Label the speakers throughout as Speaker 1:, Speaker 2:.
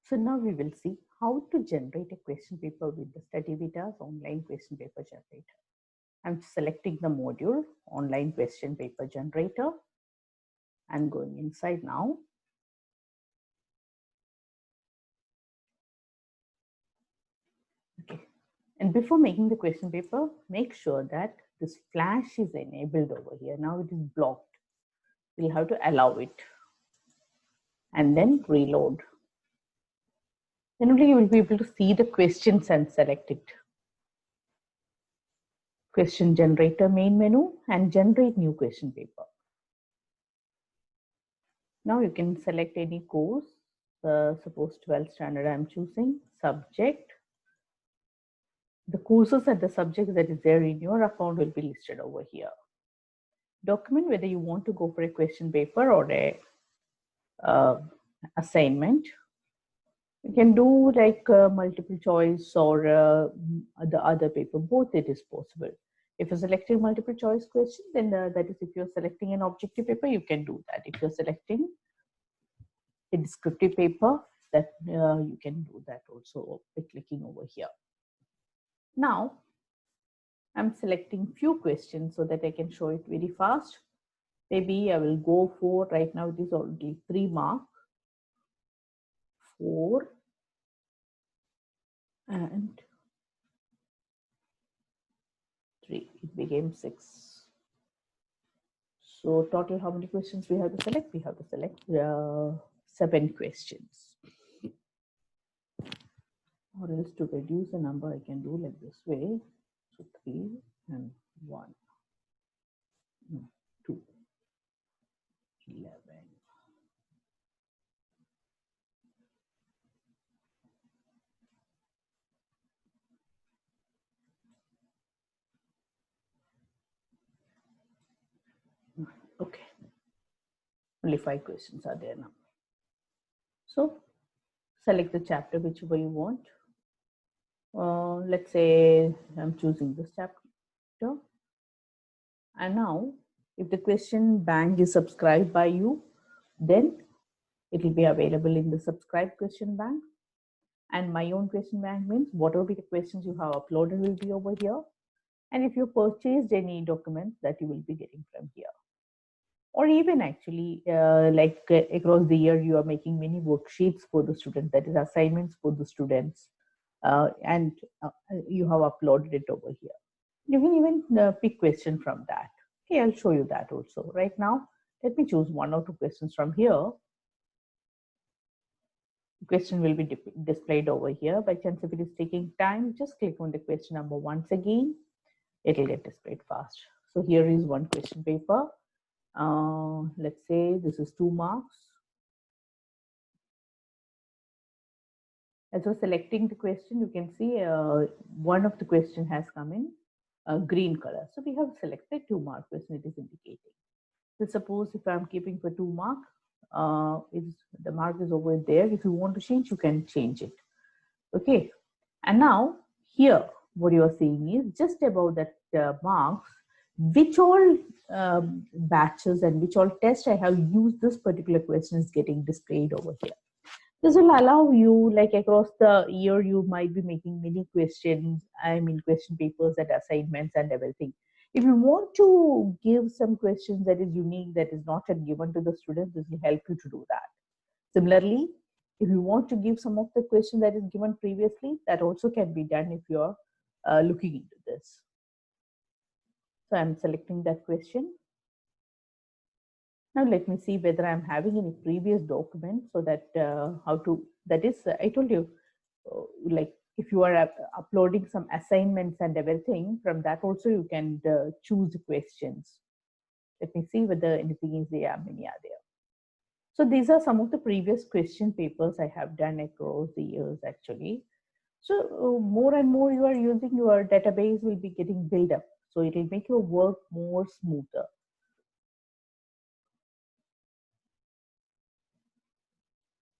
Speaker 1: So now we will see how to generate a question paper with the StudyVita's online question paper generator. I'm selecting the module online question paper generator. I'm going inside now. Okay. And before making the question paper, make sure that this flash is enabled over here. Now it is blocked. We'll have to allow it and then reload. Then only you will be able to see the questions and select it. Question generator main menu and generate new question paper. Now you can select any course, suppose 12th standard I'm choosing, subject. The courses and the subjects that is there in your account will be listed over here. Document whether you want to go for a question paper or a assignment. You can do like multiple choice or the other paper, both it is possible. If you're selecting multiple choice question, then that is if you're selecting an objective paper, you can do that. If you're selecting a descriptive paper, that you can do that also by clicking over here. Now, I'm selecting few questions so that I can show it very fast. Maybe I will go for, right now it is already 3 mark, 4, and 3, it became 6. So total how many questions we have to select? We have to select 7 questions. Or else to reduce the number, I can do like this way. So 3 and 1, 2, 11. Okay, only 5 questions are there now. So select the chapter whichever you want. Let's say I'm choosing this chapter. And now if the question bank is subscribed by you, then it will be available in the subscribed question bank. And my own question bank means whatever the questions you have uploaded will be over here. And if you purchased any documents, that you will be getting from here. Or even actually like across the year, you are making many worksheets for the students, that is assignments for the students, and you have uploaded it over here. You can even pick question from that. Okay, I'll show you that also. Right now, let me choose 1 or 2 questions from here. The question will be displayed over here. By chance, if it is taking time, just click on the question number once again. It will get displayed fast. So here is 1 question paper. Let's say this is 2 marks. As we're selecting the question, you can see one of the question has come in green color. So we have selected 2 mark question, it is indicating. So suppose if I'm keeping for 2 mark, the mark is over there. If you want to change, you can change it. Okay. And now here, what you are seeing is just above that marks, which all batches and which all tests I have used this particular question is getting displayed over here. This will allow you, like across the year, you might be making many questions, question papers and assignments and everything. If you want to give some questions that is unique, that is not yet given to the students, this will help you to do that. Similarly, if you want to give some of the questions that is given previously, that also can be done if you are looking into this. So I'm selecting that question. Now let me see whether I'm having any previous documents, so that I told you, like if you are uploading some assignments and everything, from that also you can choose the questions. Let me see whether anything is there, many are there. So these are some of the previous question papers I have done across the years actually. So more and more you are using, your database will be getting built up. So it will make your work more smoother.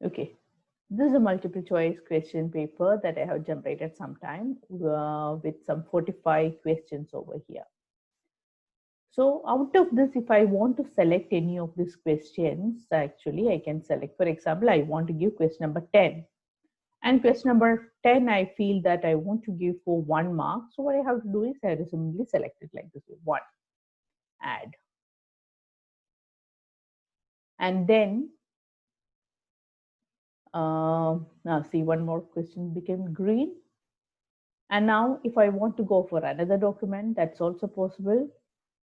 Speaker 1: Okay, this is a multiple choice question paper that I have generated sometime with some 45 questions over here. So out of this, if I want to select any of these questions, actually I can select, for example, I want to give question number 10. And question number 10, I feel that I want to give for 1 mark. So what I have to do is I simply select it like this way, 1, add. And then, now see, one more question became green. And now if I want to go for another document, that's also possible.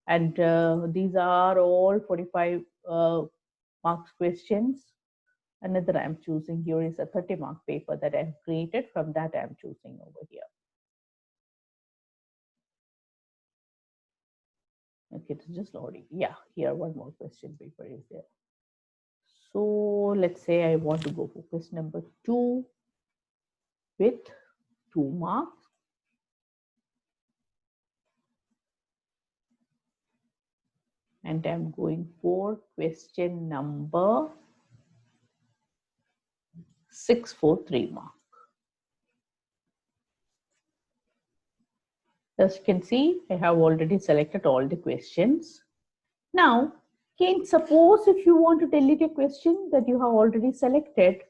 Speaker 1: And these are all 45 marks questions. Another I'm choosing here is a 30-mark paper that I've created. From that, I'm choosing over here. Okay, it's just loading. Yeah, here one more question paper is there. So let's say I want to go for question number 2 with 2 marks. And I'm going for question number 6 for 3 marks. As you can see, I have already selected all the questions. Now, can suppose if you want to delete a question that you have already selected,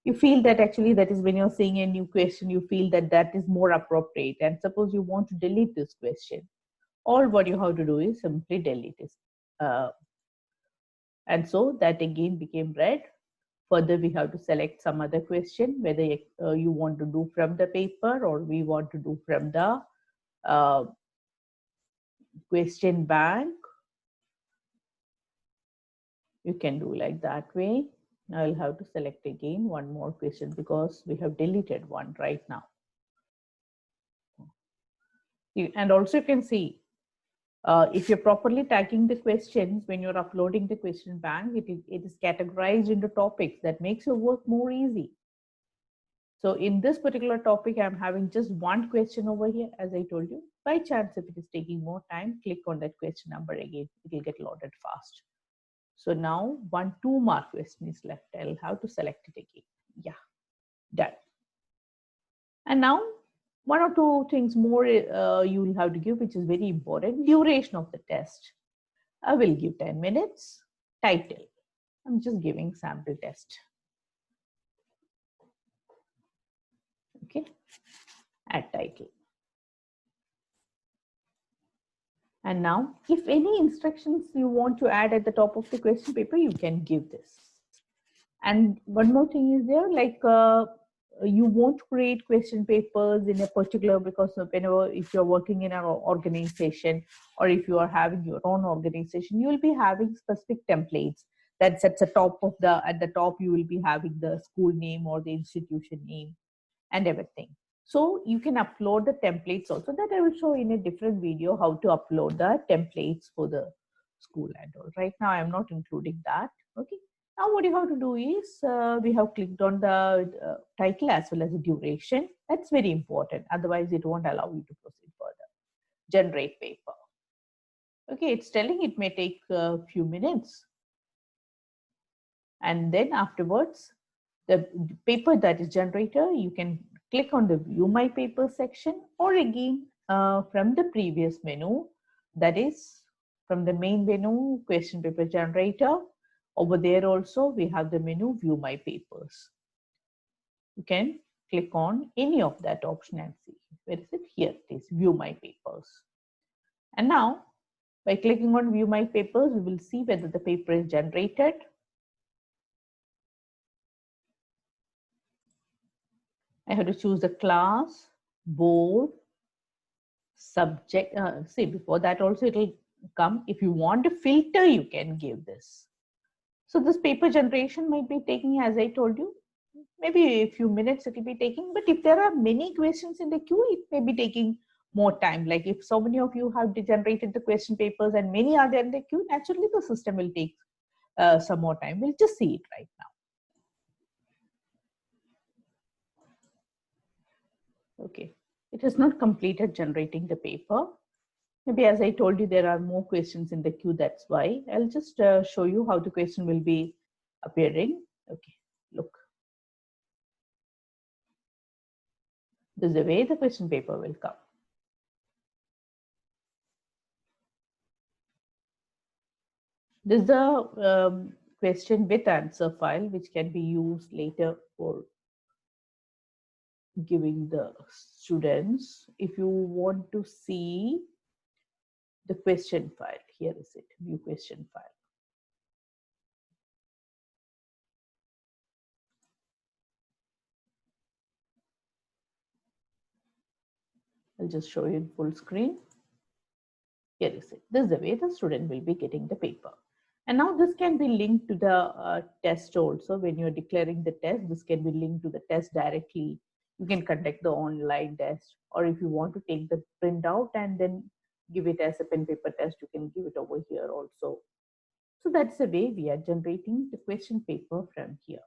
Speaker 1: you feel that actually that is when you're seeing a new question, you feel that that is more appropriate. And suppose you want to delete this question, all what you have to do is simply delete it. And so that again became red. Further, we have to select some other question, whether you want to do from the paper or we want to do from the question bank. You can do like that way. Now I'll have to select again one more question because we have deleted one right now. And also you can see, if you're properly tagging the questions when you're uploading the question bank, it is categorized into topics that makes your work more easy. So in this particular topic, I'm having just one question over here, as I told you. By chance, if it is taking more time, click on that question number again. It will get loaded fast. So now 1 2-mark question is left. I'll have to select it again. Yeah, done. And now 1 or 2 things more you will have to give, which is very important. Duration of the test. I will give 10 minutes. Title. I'm just giving sample test. Okay, add title. And now, if any instructions you want to add at the top of the question paper, you can give this. And one more thing is there, like you won't create question papers in a particular, because whenever if you're working in an organization or if you are having your own organization, you will be having specific templates that's at the top of at the top you will be having the school name or the institution name and everything. So you can upload the templates also, that I will show in a different video how to upload the templates for the school and all. Right now I'm not including that. Okay. Now what you have to do is we have clicked on the title as well as the duration. That's very important. Otherwise it won't allow you to proceed further. Generate paper. Okay, it's telling it may take a few minutes. And then afterwards, the paper that is generated, you can click on the View My Paper section, or again from the previous menu, that is from the main menu, Question Paper Generator. Over there also, we have the menu View My Papers. You can click on any of that option and see. Where is it? Here it is, View My Papers. And now, by clicking on View My Papers, we will see whether the paper is generated. I have to choose the class, board, subject. See, before that also it will come. If you want a filter, you can give this. So this paper generation might be taking, as I told you, maybe a few minutes it will be taking. But if there are many questions in the queue, it may be taking more time. Like if so many of you have generated the question papers and many are there in the queue, naturally the system will take some more time. We'll just see it right now. Okay, it has not completed generating the paper. Maybe as I told you, there are more questions in the queue. That's why I'll just show you how the question will be appearing. Okay, look. This is the way the question paper will come. This is the question with answer file, which can be used later for giving the students. If you want to see the question file, here is it, view question file. I'll just show you in full screen. Here is it. This is the way the student will be getting the paper. And now this can be linked to the test also. When you're declaring the test, this can be linked to the test directly. You can conduct the online test, or if you want to take the printout and then give it as a pen paper test, you can give it over here also. So that's the way we are generating the question paper from here.